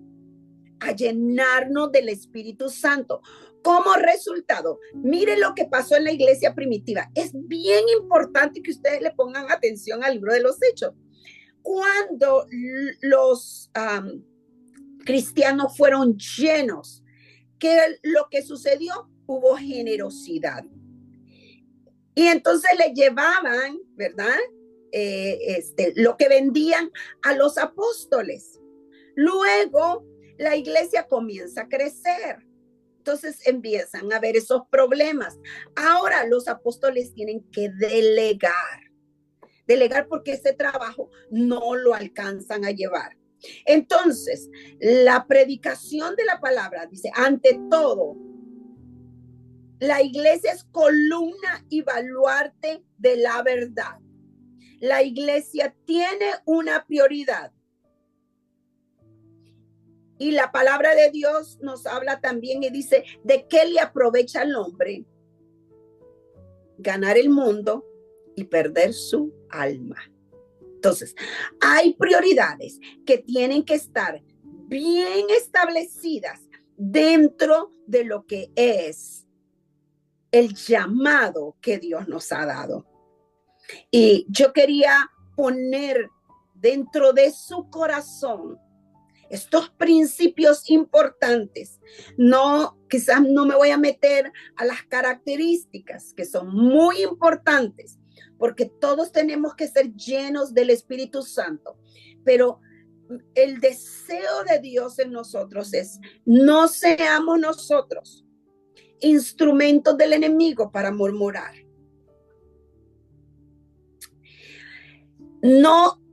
a llenarnos del Espíritu Santo. Como resultado, mire lo que pasó en la iglesia primitiva. Es bien importante que ustedes le pongan atención al libro de los Hechos. Cuando los cristianos fueron llenos, ¿qué es lo que sucedió? Hubo generosidad. Y entonces le llevaban, ¿verdad? Lo que vendían a los apóstoles. Luego la iglesia comienza a crecer. Entonces empiezan a haber esos problemas. Ahora los apóstoles tienen que delegar porque ese trabajo no lo alcanzan a llevar. Entonces, la predicación de la palabra dice, ante todo, la iglesia es columna y baluarte de la verdad. La iglesia tiene una prioridad. Y la palabra de Dios nos habla también y dice, ¿de qué le aprovecha al hombre ganar el mundo y perder su alma? Entonces, hay prioridades que tienen que estar bien establecidas dentro de lo que es el llamado que Dios nos ha dado. Y yo quería poner dentro de su corazón estos principios importantes. No, quizás no me voy a meter a las características que son muy importantes, porque todos tenemos que ser llenos del Espíritu Santo. Pero el deseo de Dios en nosotros es, no seamos nosotros instrumentos del enemigo para murmurar. No,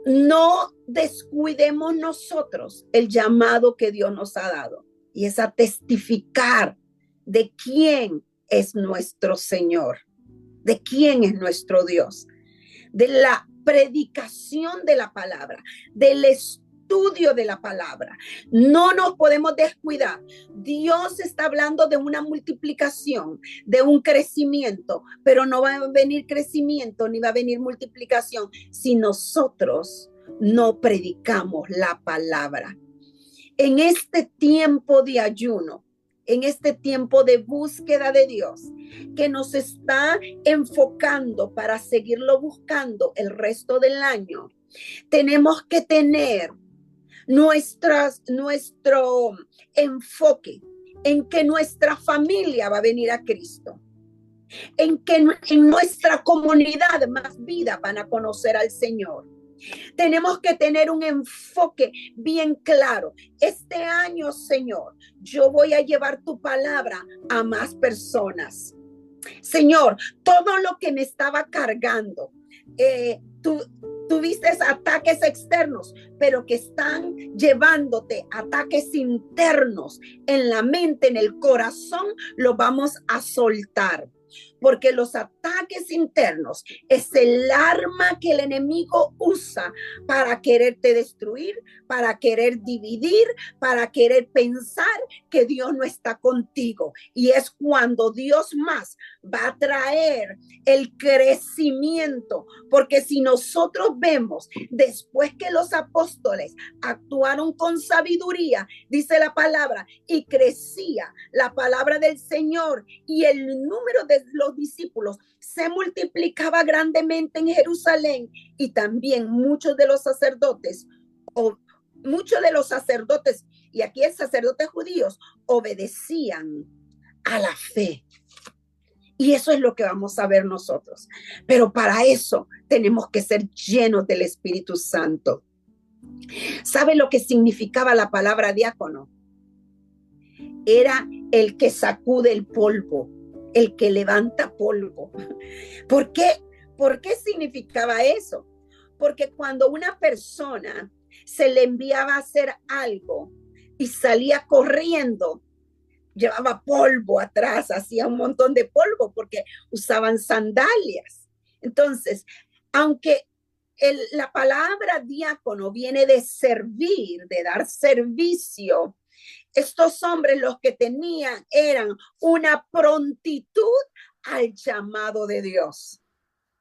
no descuidemos nosotros el llamado que Dios nos ha dado, y es a testificar de quién es nuestro Señor, de quién es nuestro Dios, de la predicación de la palabra, del estudio de la palabra. No nos podemos descuidar. Dios está hablando de una multiplicación, de un crecimiento, pero no va a venir crecimiento ni va a venir multiplicación si nosotros no predicamos la palabra. En este tiempo de ayuno, en este tiempo de búsqueda de Dios, que nos está enfocando para seguirlo buscando el resto del año, tenemos que tener nuestro enfoque en que nuestra familia va a venir a Cristo, en que en nuestra comunidad más vidas van a conocer al Señor. Tenemos que tener un enfoque bien claro. Este año, Señor, yo voy a llevar tu palabra a más personas. Señor, todo lo que me estaba cargando, tuviste ataques externos, pero que están llevándote ataques internos en la mente, en el corazón, lo vamos a soltar. Porque los ataques internos es el arma que el enemigo usa para quererte destruir, para querer dividir, para querer pensar que Dios no está contigo. Y es cuando Dios más va a traer el crecimiento. Porque si nosotros vemos, después que los apóstoles actuaron con sabiduría, dice la palabra, y crecía la palabra del Señor, y el número de los discípulos se multiplicaba grandemente en Jerusalén, y también muchos de los sacerdotes, y aquí es sacerdotes judíos, obedecían a la fe. Y eso es lo que vamos a ver nosotros. Pero para eso tenemos que ser llenos del Espíritu Santo. ¿Sabe lo que significaba la palabra diácono? Era el que sacude el polvo, el que levanta polvo. ¿Por qué? ¿Por qué significaba eso? Porque cuando una persona se le enviaba a hacer algo y salía corriendo, llevaba polvo atrás, hacía un montón de polvo porque usaban sandalias. Entonces, aunque la palabra diácono viene de servir, de dar servicio, estos hombres los que tenían eran una prontitud al llamado de Dios.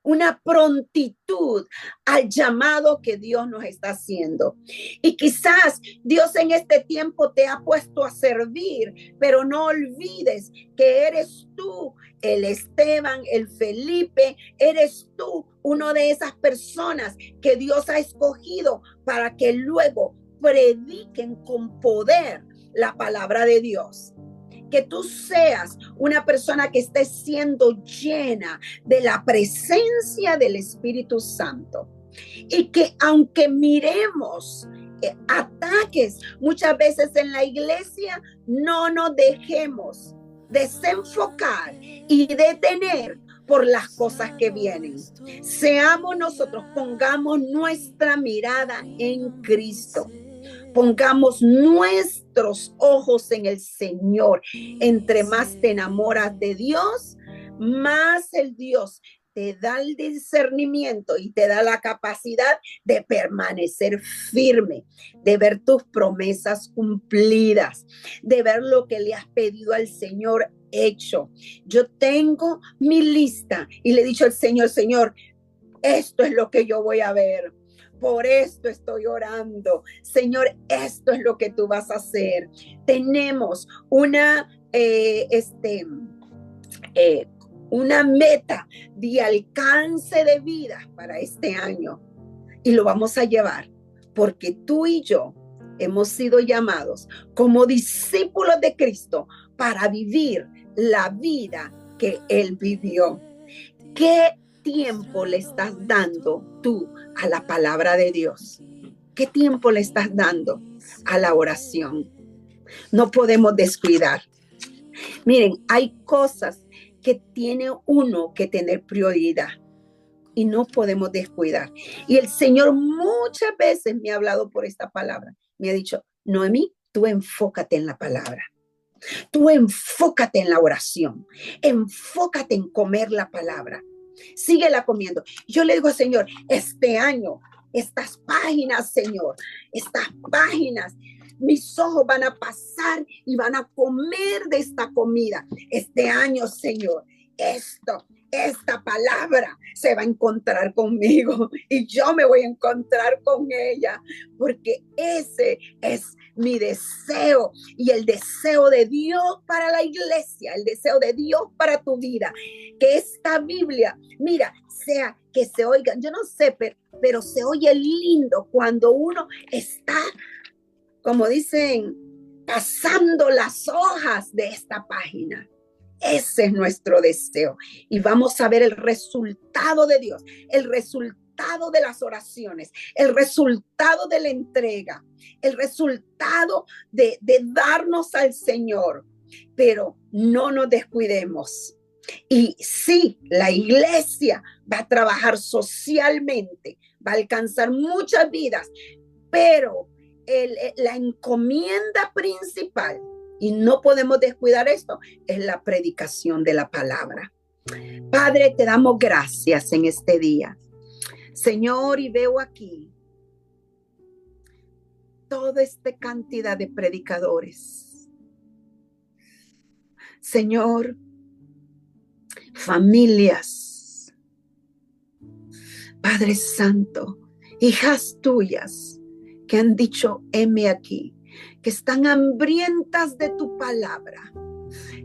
Una prontitud al llamado que Dios nos está haciendo. Y quizás Dios en este tiempo te ha puesto a servir, pero no olvides que eres tú, el Esteban, el Felipe, eres tú uno de esas personas que Dios ha escogido para que luego prediquen con poder la palabra de Dios. Que tú seas una persona que esté siendo llena de la presencia del Espíritu Santo. Y que aunque miremos ataques muchas veces en la iglesia, no nos dejemos desenfocar y detener por las cosas que vienen. Seamos nosotros, pongamos nuestra mirada en Cristo. Pongamos nuestros ojos en el Señor. Entre más te enamoras de Dios, más el Dios te da el discernimiento y te da la capacidad de permanecer firme, de ver tus promesas cumplidas, de ver lo que le has pedido al Señor hecho. Yo tengo mi lista y le he dicho al Señor, Señor, esto es lo que yo voy a ver. Por esto estoy orando. Señor, esto es lo que tú vas a hacer. Tenemos una meta de alcance de vida para este año. Y lo vamos a llevar porque tú y yo hemos sido llamados como discípulos de Cristo para vivir la vida que Él vivió. ¿Qué tiempo le estás dando tú a la palabra de Dios? ¿Qué tiempo le estás dando a la oración? No podemos descuidar. Miren, hay cosas que tiene uno que tener prioridad. y no podemos descuidar. Y el Señor muchas veces me ha hablado por esta palabra. Me ha dicho, Noemí, tú enfócate en la palabra. Tú enfócate en la oración. Enfócate en comer la palabra. Síguela comiendo. Yo le digo, Señor, este año, estas páginas, Señor, estas páginas, mis ojos van a pasar y van a comer de esta comida. Este año, Señor, esta palabra se va a encontrar conmigo y yo me voy a encontrar con ella, porque ese es mi deseo y el deseo de Dios para la iglesia, el deseo de Dios para tu vida, que esta Biblia, mira, sea que se oiga, yo no sé, pero se oye lindo cuando uno está, como dicen, pasando las hojas de esta página. Ese es nuestro deseo y vamos a ver el resultado de Dios, el resultado de las oraciones, el resultado de la entrega, el resultado de darnos al Señor, pero no nos descuidemos. Y sí, la iglesia va a trabajar socialmente, va a alcanzar muchas vidas, pero la encomienda principal, y no podemos descuidar esto, es la predicación de la palabra. Padre, te damos gracias en este día. Señor, y veo aquí toda esta cantidad de predicadores. Señor, familias, Padre Santo, hijas tuyas que han dicho, heme aquí, que están hambrientas de tu palabra.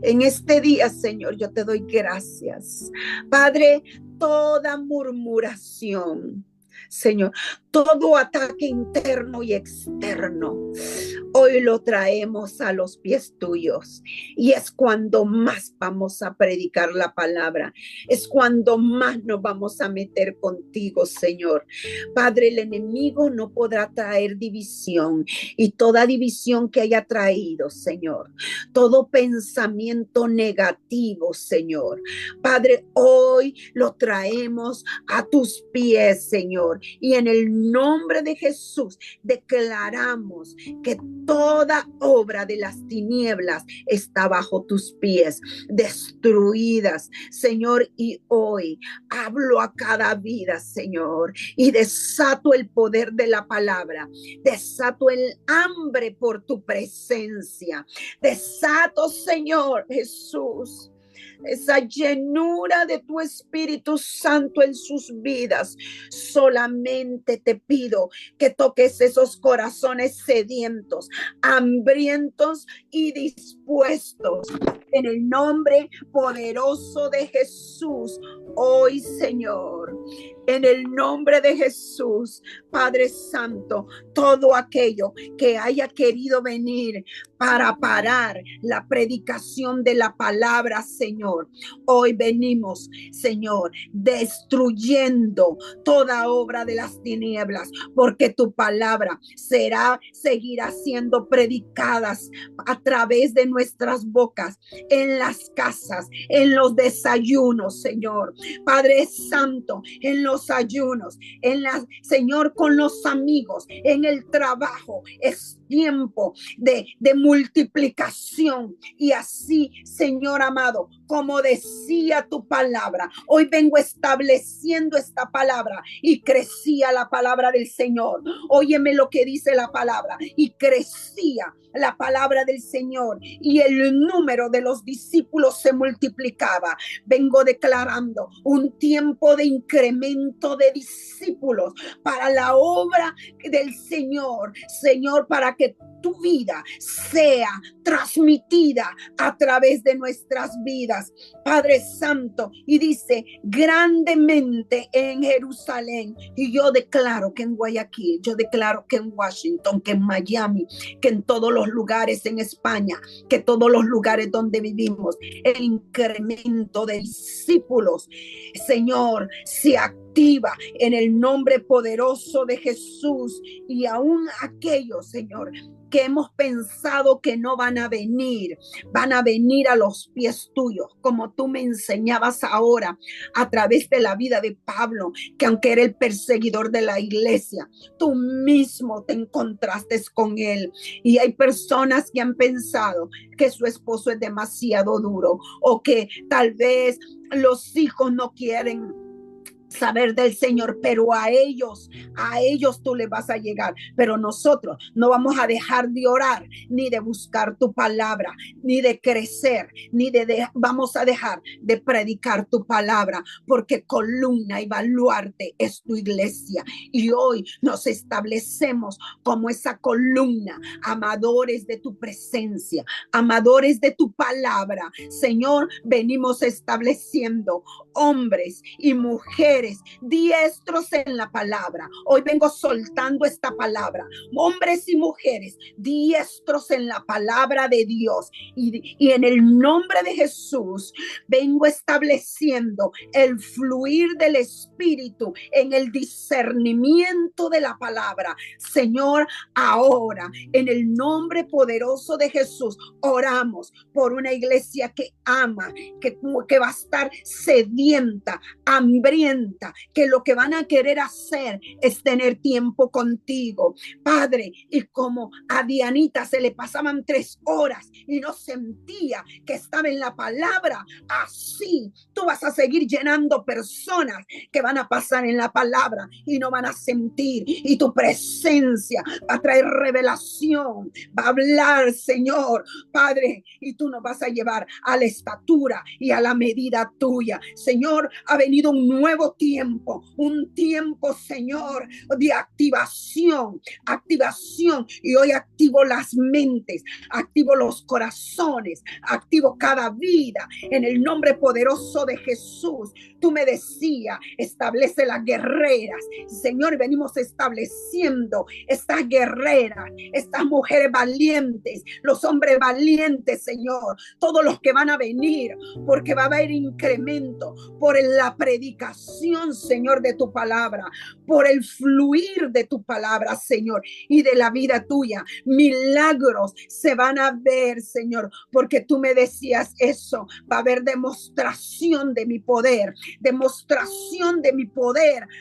En este día, Señor, yo te doy gracias. Padre, toda murmuración, Señor, todo ataque interno y externo, hoy lo traemos a los pies tuyos. Y es cuando más vamos a predicar la palabra. Es cuando más nos vamos a meter contigo, Señor. Padre, el enemigo no podrá traer división. Y toda división que haya traído, Señor, todo pensamiento negativo, Señor, Padre, hoy lo traemos a tus pies, Señor. Y en el nombre de Jesús declaramos que toda obra de las tinieblas está bajo tus pies, destruidas, Señor. Y hoy hablo a cada vida, Señor, y desato el poder de la palabra, desato el hambre por tu presencia, desato, Señor Jesús, esa llenura de tu Espíritu Santo en sus vidas. Solamente te pido que toques esos corazones sedientos, hambrientos y dispuestos. En el nombre poderoso de Jesús, hoy, Señor, en el nombre de Jesús, Padre Santo, todo aquello que haya querido venir para parar la predicación de la palabra, Señor, hoy venimos, Señor, destruyendo toda obra de las tinieblas, porque tu palabra seguirá siendo predicadas a través de nuestras bocas, en las casas, en los desayunos, Señor, Padre Santo, en los ayunos, Señor, con los amigos, en el trabajo. Es tiempo de multiplicación. Y así, Señor amado, como decía tu palabra, hoy vengo estableciendo esta palabra y crecía la palabra del Señor. Óyeme lo que dice la palabra: y crecía la palabra del Señor y el número de los discípulos se multiplicaba. Vengo declarando un tiempo de incremento de discípulos para la obra del Señor, Señor, para que tu vida sea transmitida a través de nuestras vidas, Padre Santo. Y dice, grandemente en Jerusalén. Y yo declaro que en Guayaquil, yo declaro que en Washington, que en Miami, que en todos los lugares en España, que todos los lugares donde vivimos, el incremento de discípulos, Señor, se activa en el nombre poderoso de Jesús. Y aún aquellos, Señor, que hemos pensado que no van a venir a los pies tuyos, como tú me enseñabas ahora a través de la vida de Pablo, que aunque era el perseguidor de la iglesia, tú mismo te encontraste con él. Y hay personas que han pensado que su esposo es demasiado duro, o que tal vez los hijos no quieren saber del Señor, pero a ellos tú les vas a llegar. Pero nosotros no vamos a dejar de orar, ni de buscar tu palabra, ni de crecer, ni vamos a dejar de predicar tu palabra, porque columna y baluarte es tu iglesia. Y hoy nos establecemos como esa columna, amadores de tu presencia, amadores de tu palabra. Señor, venimos estableciendo hombres y mujeres diestros en la palabra. Hoy vengo soltando esta palabra. Hombres y mujeres diestros en la palabra de Dios. Y en el nombre de Jesús vengo estableciendo el fluir del Espíritu en el discernimiento de la palabra. Señor, ahora en el nombre poderoso de Jesús oramos por una iglesia que ama, que va a estar sedienta, hambrienta, que lo que van a querer hacer es tener tiempo contigo, Padre. Y como a Dianita se le pasaban 3 horas y no sentía que estaba en la palabra, así tú vas a seguir llenando personas que van a pasar en la palabra y no van a sentir, y tu presencia va a traer revelación, va a hablar, Señor, Padre, y tú nos vas a llevar a la estatura y a la medida tuya. Señor, ha venido un nuevo tiempo, Señor, de activación, y hoy activo las mentes, activo los corazones, activo cada vida en el nombre poderoso de Jesús. Tú me decías, establece las guerreras. Señor, venimos estableciendo estas guerreras, estas mujeres valientes, los hombres valientes, Señor, todos los que van a venir, porque va a haber incremento por la predicación, Señor, de tu palabra, por el fluir de tu palabra, Señor, y de la vida tuya. Milagros se van a ver, Señor, porque tú me decías eso. Va a haber demostración de mi poder,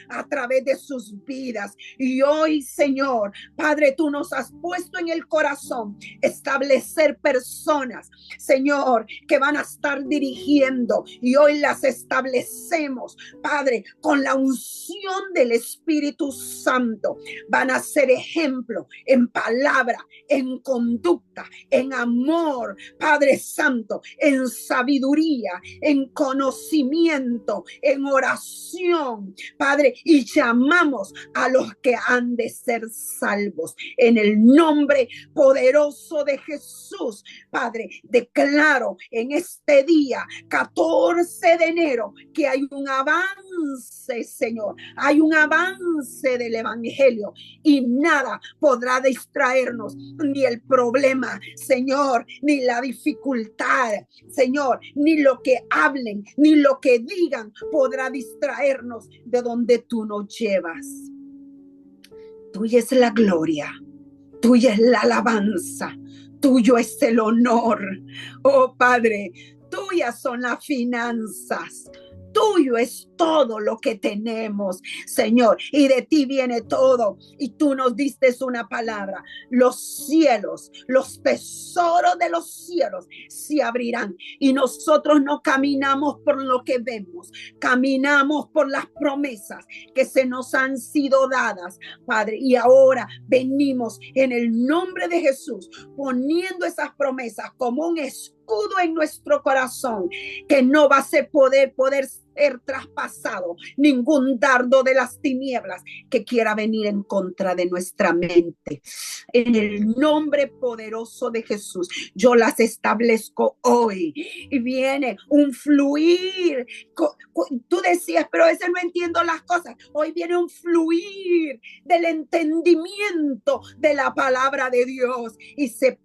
a través de sus vidas. Y hoy, Señor, Padre, tú nos has puesto en el corazón establecer personas, Señor, que van a estar dirigiendo, y hoy las establecemos, Padre, con la unción del Espíritu Santo. Van a ser ejemplo en palabra, en conducta, en amor, Padre Santo, en sabiduría, en conocimiento, en oración, Padre, y llamamos a los que han de ser salvos en el nombre poderoso de Jesús. Padre, declaro en este día 14 de enero que hay un avance, Señor, hay un avance del evangelio, y nada podrá distraernos, ni el problema, Señor, ni la dificultad, Señor, ni lo que hablen, ni lo que digan podrá distraernos de donde tú nos llevas. Tuya es la gloria, tuya es la alabanza, tuyo es el honor. Oh Padre, tuyas son las finanzas, tuyo es todo lo que tenemos, Señor, y de ti viene todo. Y tú nos diste una palabra: los cielos, los tesoros de los cielos se abrirán, y nosotros no caminamos por lo que vemos, caminamos por las promesas que se nos han sido dadas, Padre. Y ahora venimos en el nombre de Jesús, poniendo esas promesas como un escudo en nuestro corazón, que no va a ser poder ser traspasado ningún dardo de las tinieblas que quiera venir en contra de nuestra mente. En el nombre poderoso de Jesús, yo las establezco hoy, y viene un fluir. Tú decías, pero a veces no entiendo las cosas. Hoy viene un fluir del entendimiento de la palabra de Dios, y se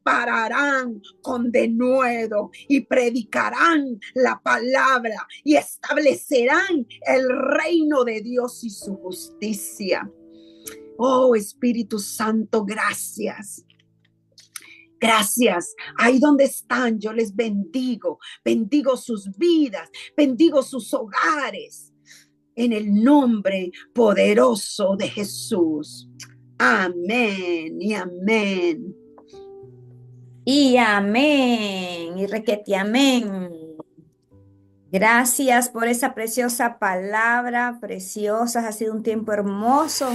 pararán con denuedo y predicarán la palabra y establecerán el reino de Dios y su justicia. Oh, Espíritu Santo, gracias. Gracias. Ahí donde están, yo les bendigo. Bendigo sus vidas. Bendigo sus hogares. En el nombre poderoso de Jesús. Amén y amén. Y amén. Y requete amén. Gracias por esa preciosa palabra, preciosa. Ha sido un tiempo hermoso.